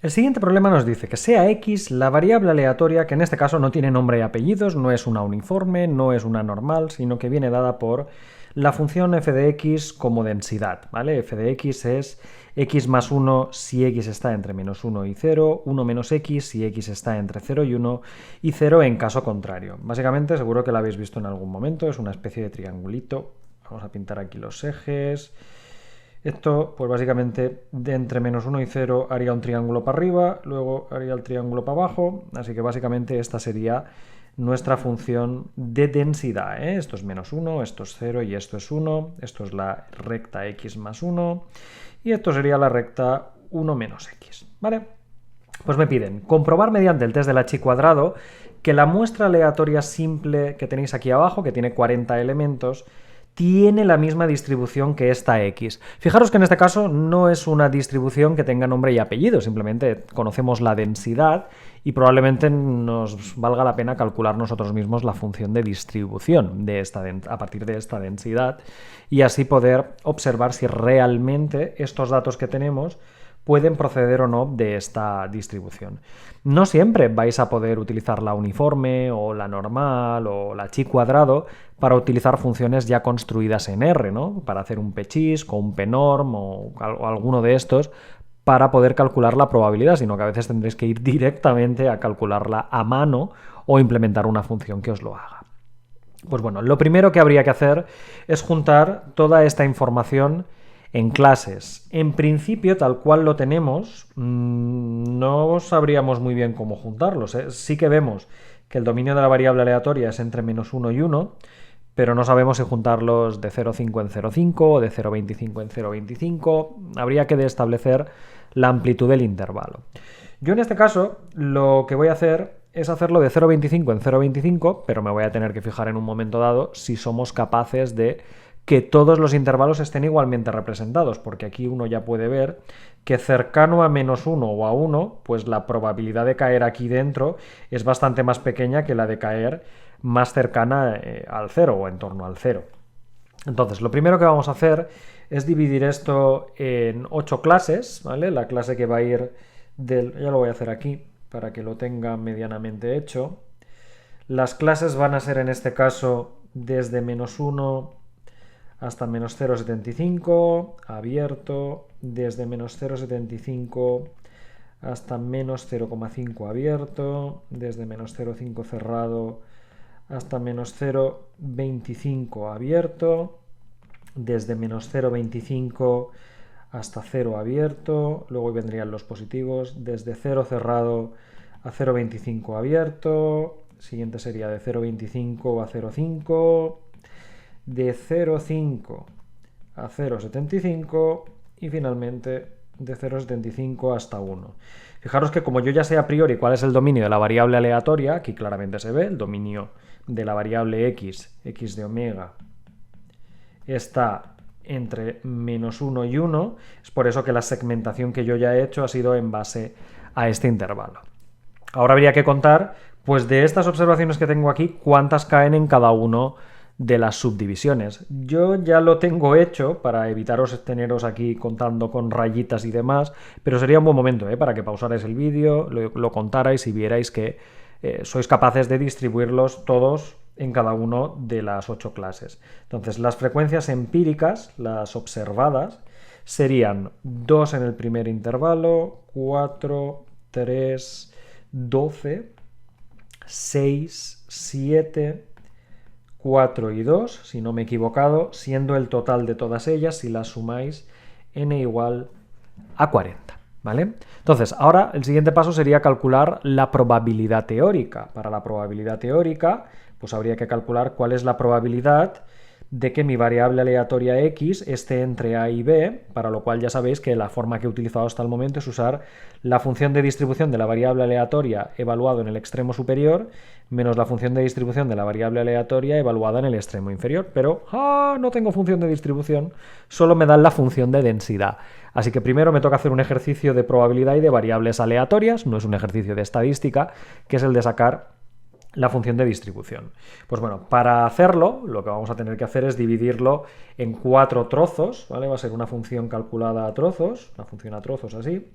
El siguiente problema nos dice que sea x la variable aleatoria, que en este caso no tiene nombre y apellidos, no es una uniforme, no es una normal, sino que viene dada por la función f de x como densidad, ¿vale? F de x es x más 1 si x está entre menos 1 y 0, 1 menos x si x está entre 0 y 1 y 0 en caso contrario. Básicamente, seguro que lo habéis visto en algún momento, es una especie de triangulito. Vamos a pintar aquí los ejes. Esto, pues básicamente, de entre menos 1 y 0 haría un triángulo para arriba, luego haría el triángulo para abajo, así que básicamente esta sería nuestra función de densidad, ¿eh? Esto es menos 1, esto es 0 y esto es 1, esto es la recta x más 1 y esto sería la recta 1 menos x, ¿vale? Pues me piden comprobar mediante el test del h cuadrado que la muestra aleatoria simple que tenéis aquí abajo, que tiene 40 elementos, tiene la misma distribución que esta x. Fijaros que en este caso no es una distribución que tenga nombre y apellido, simplemente conocemos la densidad y probablemente nos valga la pena calcular nosotros mismos la función de distribución a partir de esta densidad y así poder observar si realmente estos datos que tenemos pueden proceder o no de esta distribución. No siempre vais a poder utilizar la uniforme o la normal o la chi cuadrado para utilizar funciones ya construidas en R, ¿no? Para hacer un pchisc o un pnorm o alguno de estos para poder calcular la probabilidad, sino que a veces tendréis que ir directamente a calcularla a mano o implementar una función que os lo haga. Pues bueno, lo primero que habría que hacer es juntar toda esta información en clases. En principio, tal cual lo tenemos, no sabríamos muy bien cómo juntarlos, ¿eh? Sí que vemos que el dominio de la variable aleatoria es entre menos 1 y 1, pero no sabemos si juntarlos de 0,5 en 0,5 o de 0,25 en 0,25. Habría que establecer la amplitud del intervalo. Yo en este caso lo que voy a hacer es hacerlo de 0,25 en 0,25, pero me voy a tener que fijar en un momento dado si somos capaces de que todos los intervalos estén igualmente representados, porque aquí uno ya puede ver que cercano a menos 1 o a 1, pues la probabilidad de caer aquí dentro es bastante más pequeña que la de caer más cercana al 0 o en torno al 0. Entonces, lo primero que vamos a hacer es dividir esto en 8 clases, ¿vale? La clase que va a ir del... ya lo voy a hacer aquí para que lo tenga medianamente hecho. Las clases van a ser en este caso desde menos 1 hasta menos 0,75, abierto, desde menos 0,75 hasta menos 0,5 abierto, desde menos 0,5 cerrado hasta menos 0,25 abierto, desde menos 0,25 hasta 0 abierto, luego vendrían los positivos, desde 0 cerrado a 0,25 abierto, siguiente sería de 0,25 a 0,5, de 0,5 a 0,75 y finalmente de 0,75 hasta 1. Fijaros que como yo ya sé a priori cuál es el dominio de la variable aleatoria, aquí claramente se ve el dominio de la variable x de omega, está entre menos 1 y 1, es por eso que la segmentación que yo ya he hecho ha sido en base a este intervalo. Ahora habría que contar, pues de estas observaciones que tengo aquí, cuántas caen en cada uno de las subdivisiones. Yo ya lo tengo hecho para evitaros teneros aquí contando con rayitas y demás, pero sería un buen momento para que pausarais el vídeo, lo contarais y vierais que sois capaces de distribuirlos todos en cada uno de las 8 clases. Entonces, las frecuencias empíricas, las observadas, serían 2 en el primer intervalo, 4, 3, 12, 6, 7, 4 y 2, si no me he equivocado, siendo el total de todas ellas, si las sumáis, n igual a 40, ¿vale? Entonces, ahora el siguiente paso sería calcular la probabilidad teórica. Para la probabilidad teórica, pues habría que calcular cuál es la probabilidad de que mi variable aleatoria x esté entre a y b, para lo cual ya sabéis que la forma que he utilizado hasta el momento es usar la función de distribución de la variable aleatoria evaluado en el extremo superior menos la función de distribución de la variable aleatoria evaluada en el extremo inferior, pero no tengo función de distribución, solo me dan la función de densidad. Así que primero me toca hacer un ejercicio de probabilidad y de variables aleatorias, no es un ejercicio de estadística, que es el de sacar la función de distribución. Pues bueno, para hacerlo, lo que vamos a tener que hacer es dividirlo en 4 trozos, ¿vale? Va a ser una función calculada a trozos, una función a trozos así,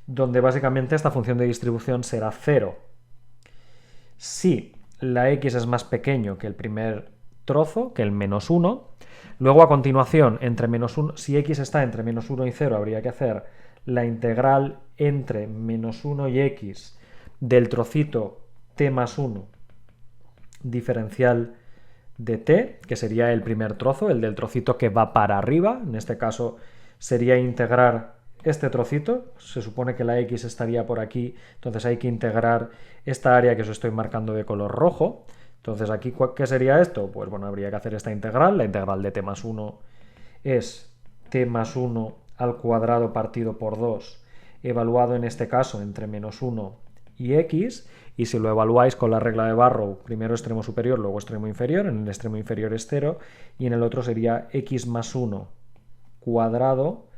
donde básicamente esta función de distribución será 0. Si la x es más pequeño que el primer trozo, que el menos 1, luego a continuación, entre menos 1, si x está entre menos 1 y 0, habría que hacer la integral entre menos 1 y x del trocito t más 1 diferencial de t, que sería el primer trozo, el del trocito que va para arriba. En este caso sería integrar este trocito, se supone que la x estaría por aquí, entonces hay que integrar esta área que os estoy marcando de color rojo. Entonces aquí, ¿qué sería esto? Pues bueno, habría que hacer esta integral, la integral de t más 1 es t más 1 al cuadrado partido por 2, evaluado en este caso entre menos 1 y x, y si lo evaluáis con la regla de Barrow, primero extremo superior, luego extremo inferior, en el extremo inferior es 0, y en el otro sería x más 1 cuadrado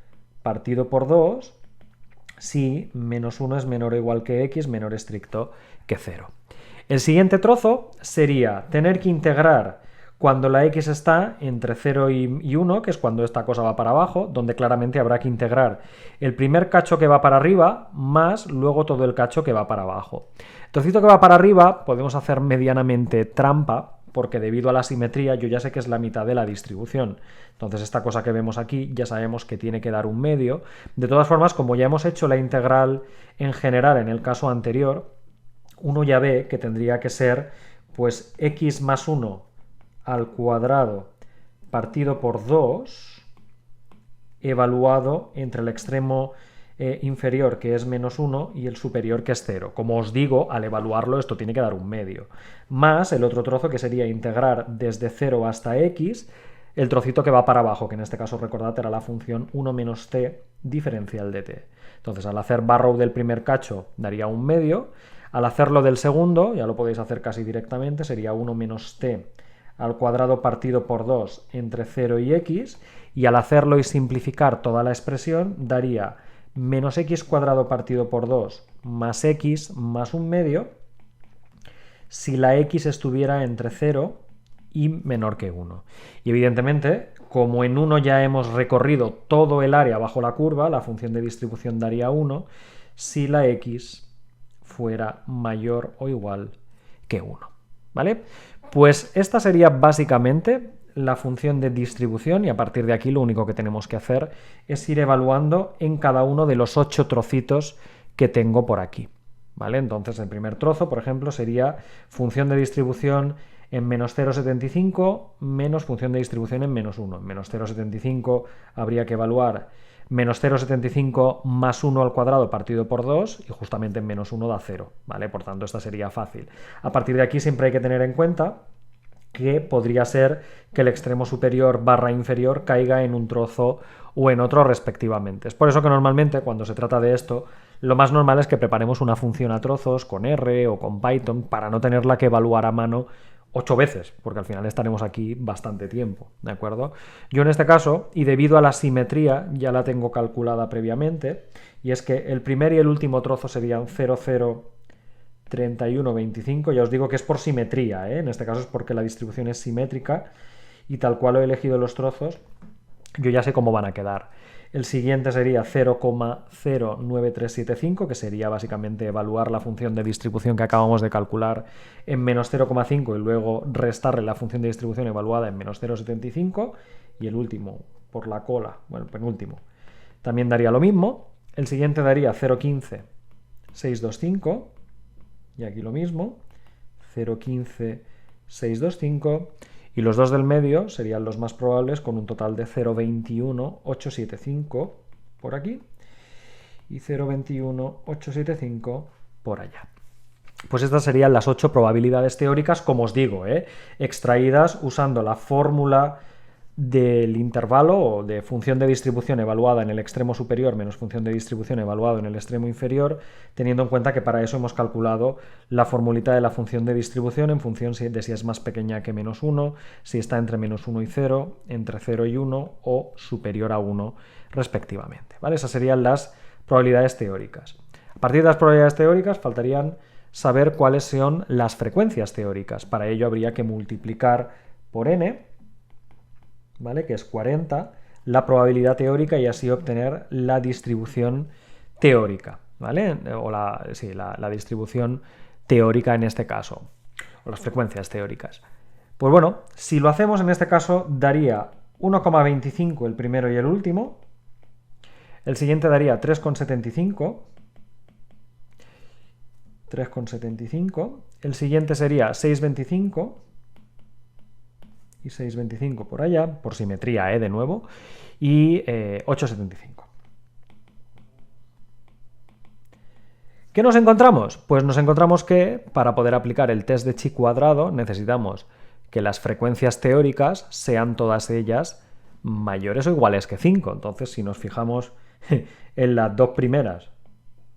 partido por 2 si menos 1 es menor o igual que x, menor estricto que 0. El siguiente trozo sería tener que integrar cuando la x está entre 0 y 1, que es cuando esta cosa va para abajo, donde claramente habrá que integrar el primer cacho que va para arriba más luego todo el cacho que va para abajo. El trocito que va para arriba podemos hacer medianamente trampa, porque debido a la simetría yo ya sé que es la mitad de la distribución. Entonces esta cosa que vemos aquí ya sabemos que tiene que dar un medio. De todas formas, como ya hemos hecho la integral en general en el caso anterior, uno ya ve que tendría que ser pues x más 1 al cuadrado partido por 2 evaluado entre el extremo inferior, que es menos 1, y el superior, que es 0. Como os digo, al evaluarlo esto tiene que dar un medio. Más el otro trozo, que sería integrar desde 0 hasta x el trocito que va para abajo, que en este caso, recordad, era la función 1 menos t diferencial de t. Entonces, al hacer Barrow del primer cacho, daría un medio. Al hacerlo del segundo, ya lo podéis hacer casi directamente, sería 1 menos t al cuadrado partido por 2 entre 0 y x, y al hacerlo y simplificar toda la expresión, daría menos x cuadrado partido por 2 más x más un medio si la x estuviera entre 0 y menor que 1. Y evidentemente, como en 1 ya hemos recorrido todo el área bajo la curva, la función de distribución daría 1 si la x fuera mayor o igual que 1. ¿Vale? Pues esta sería básicamente la función de distribución, y a partir de aquí lo único que tenemos que hacer es ir evaluando en cada uno de los 8 trocitos que tengo por aquí. ¿Vale? Entonces el primer trozo, por ejemplo, sería función de distribución en menos 0,75 menos función de distribución en menos 1. En menos 0,75 habría que evaluar menos 0,75 más 1 al cuadrado partido por 2, y justamente en menos 1 da 0, ¿vale? Por tanto, esta sería fácil. A partir de aquí siempre hay que tener en cuenta que podría ser que el extremo superior barra inferior caiga en un trozo o en otro respectivamente. Es por eso que normalmente cuando se trata de esto, lo más normal es que preparemos una función a trozos con R o con Python para no tenerla que evaluar a mano 8 veces, porque al final estaremos aquí bastante tiempo, ¿de acuerdo? Yo en este caso, y debido a la simetría, ya la tengo calculada previamente, y es que el primer y el último trozo serían 0, 0, 31, 25, ya os digo que es por simetría, ¿eh? En este caso es porque la distribución es simétrica, y tal cual he elegido los trozos, yo ya sé cómo van a quedar. El siguiente sería 0,09375, que sería básicamente evaluar la función de distribución que acabamos de calcular en menos 0,5 y luego restarle la función de distribución evaluada en menos 0,75. Y el último, por la cola, bueno, el penúltimo, también daría lo mismo. El siguiente daría 0,15,625, y aquí lo mismo, 0,15,625. Y los dos del medio serían los más probables, con un total de 0,21,875 por aquí y 0,21,875 por allá. Pues estas serían las 8 probabilidades teóricas, como os digo, extraídas usando la fórmula del intervalo o de función de distribución evaluada en el extremo superior menos función de distribución evaluada en el extremo inferior, teniendo en cuenta que para eso hemos calculado la formulita de la función de distribución en función de si es más pequeña que menos 1, si está entre menos 1 y 0, entre 0 y 1 o superior a 1 respectivamente. ¿Vale? Esas serían las probabilidades teóricas. A partir de las probabilidades teóricas faltarían saber cuáles son las frecuencias teóricas. Para ello habría que multiplicar por n, ¿vale? Que es 40, la probabilidad teórica, y así obtener la distribución teórica. ¿vale? O la distribución teórica en este caso, o las frecuencias teóricas. Pues bueno, si lo hacemos en este caso daría 1,25 el primero y el último, el siguiente daría 3,75, el siguiente sería 6,25 y 6,25 por allá, por simetría, de nuevo, y 8,75. ¿Qué nos encontramos? Pues nos encontramos que para poder aplicar el test de chi cuadrado necesitamos que las frecuencias teóricas sean todas ellas mayores o iguales que 5. Entonces, si nos fijamos en las dos primeras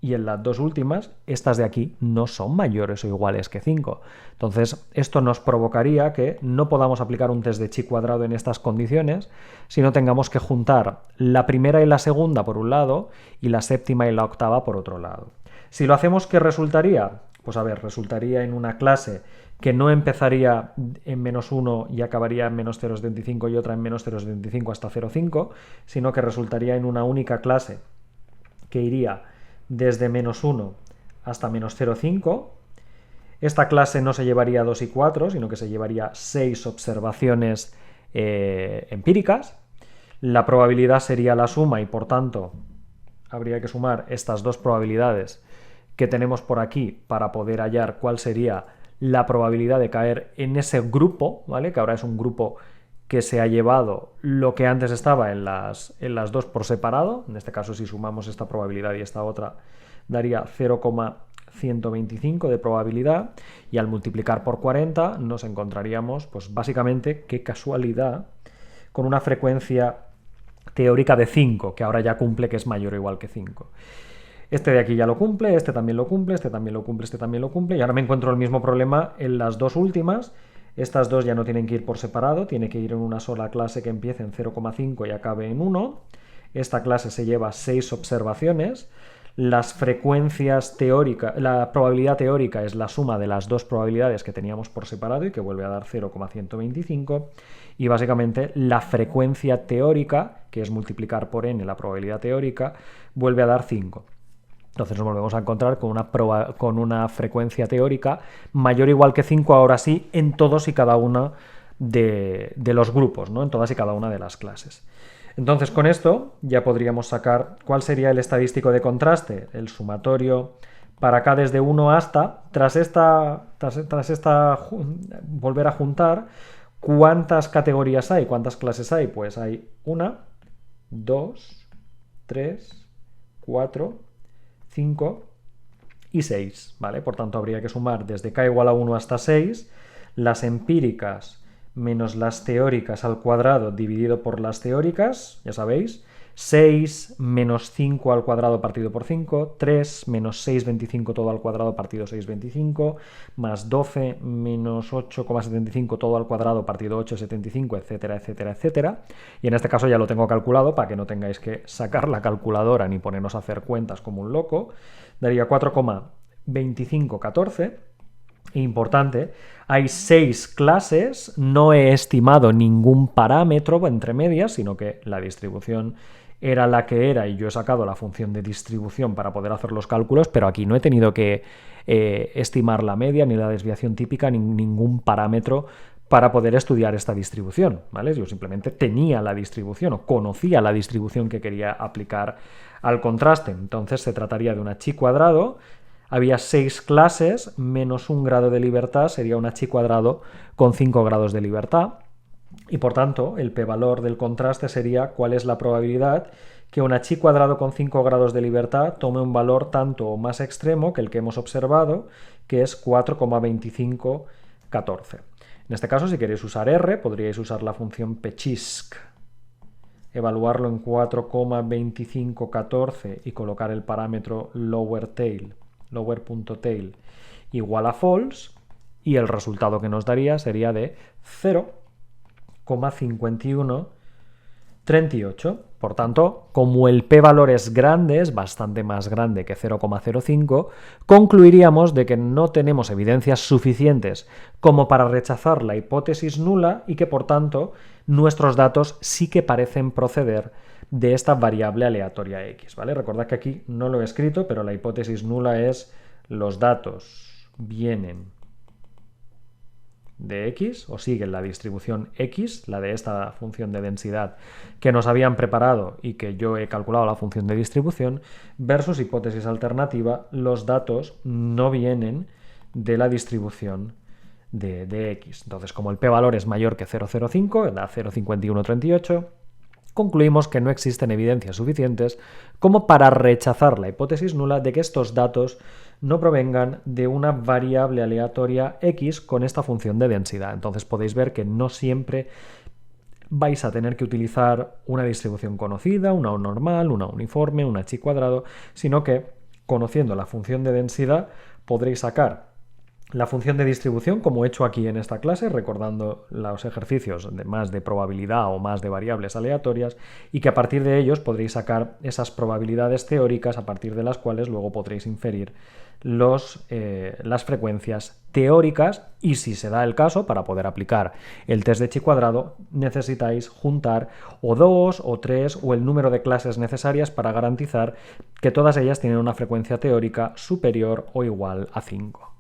y en las dos últimas, estas de aquí no son mayores o iguales que 5. Entonces, esto nos provocaría que no podamos aplicar un test de chi cuadrado en estas condiciones, sino tengamos que juntar la primera y la segunda por un lado y la séptima y la octava por otro lado. Si lo hacemos, ¿qué resultaría? Pues a ver, resultaría en una clase que no empezaría en -1 y acabaría en -0,75 y otra en -0,75 hasta 0,5, sino que resultaría en una única clase que iría desde -1 hasta -0,5. Esta clase no se llevaría 2 y 4, sino que se llevaría 6 observaciones empíricas. La probabilidad sería la suma y, por tanto, habría que sumar estas dos probabilidades que tenemos por aquí para poder hallar cuál sería la probabilidad de caer en ese grupo, ¿vale? Que ahora es un grupo que se ha llevado lo que antes estaba en las dos por separado. En este caso, si sumamos esta probabilidad y esta otra, daría 0,125 de probabilidad, y al multiplicar por 40 nos encontraríamos, pues básicamente, qué casualidad, con una frecuencia teórica de 5, que ahora ya cumple que es mayor o igual que 5. Este de aquí ya lo cumple, este también lo cumple, este también lo cumple, este también lo cumple, y ahora me encuentro el mismo problema en las dos últimas. Estas dos ya no tienen que ir por separado, tiene que ir en una sola clase que empiece en 0,5 y acabe en 1. Esta clase se lleva 6 observaciones. Las frecuencias teóricas, la probabilidad teórica es la suma de las dos probabilidades que teníamos por separado y que vuelve a dar 0,125. Y básicamente la frecuencia teórica, que es multiplicar por n la probabilidad teórica, vuelve a dar 5. Entonces nos volvemos a encontrar con una frecuencia teórica mayor o igual que 5, ahora sí, en todos y cada uno de los grupos, ¿no? En todas y cada una de las clases. Entonces, con esto ya podríamos sacar cuál sería el estadístico de contraste, el sumatorio para acá desde 1 hasta, tras esta volver a juntar, ¿cuántas categorías hay? ¿Cuántas clases hay? Pues hay 1, 2, 3, 4, 5 y 6, ¿vale? Por tanto, habría que sumar desde k igual a 1 hasta 6, las empíricas menos las teóricas al cuadrado dividido por las teóricas, ya sabéis, 6 menos 5 al cuadrado partido por 5, 3 menos 6,25 todo al cuadrado partido 6,25, más 12 menos 8,75 todo al cuadrado partido 8,75, etcétera, etcétera, etcétera. Y en este caso ya lo tengo calculado para que no tengáis que sacar la calculadora ni ponernos a hacer cuentas como un loco. Daría 4,2514. Importante, hay 6 clases, no he estimado ningún parámetro entre medias, sino que la distribución era la que era y yo he sacado la función de distribución para poder hacer los cálculos, pero aquí no he tenido que estimar la media, ni la desviación típica, ni ningún parámetro para poder estudiar esta distribución, ¿vale? Yo simplemente tenía la distribución o conocía la distribución que quería aplicar al contraste. Entonces se trataría de una chi cuadrado. Había 6 clases, menos un grado de libertad sería una chi cuadrado con 5 grados de libertad. Y por tanto, el p-valor del contraste sería cuál es la probabilidad que una chi cuadrado con 5 grados de libertad tome un valor tanto o más extremo que el que hemos observado, que es 4,2514. En este caso, si queréis usar R, podríais usar la función pechisc, evaluarlo en 4,2514 y colocar el parámetro lower.tail igual a false, y el resultado que nos daría sería de 0,51 38. Por tanto, como el p-valor es grande, es bastante más grande que 0,05, concluiríamos de que no tenemos evidencias suficientes como para rechazar la hipótesis nula y que, por tanto, nuestros datos sí que parecen proceder de esta variable aleatoria x, ¿vale? Recordad que aquí no lo he escrito, pero la hipótesis nula es los datos vienen de x o siguen la distribución x, la de esta función de densidad que nos habían preparado y que yo he calculado la función de distribución, versus hipótesis alternativa, los datos no vienen de la distribución de x. Entonces, como el p-valor es mayor que 0,05, da 0,5138, concluimos que no existen evidencias suficientes como para rechazar la hipótesis nula de que estos datos no provengan de una variable aleatoria x con esta función de densidad. Entonces podéis ver que no siempre vais a tener que utilizar una distribución conocida, una normal, una uniforme, una chi cuadrado, sino que conociendo la función de densidad podréis sacar la función de distribución, como he hecho aquí en esta clase, recordando los ejercicios de más de probabilidad o más de variables aleatorias, y que a partir de ellos podréis sacar esas probabilidades teóricas a partir de las cuales luego podréis inferir las frecuencias teóricas, y si se da el caso, para poder aplicar el test de chi cuadrado, necesitáis juntar o 2 o 3 o el número de clases necesarias para garantizar que todas ellas tienen una frecuencia teórica superior o igual a 5.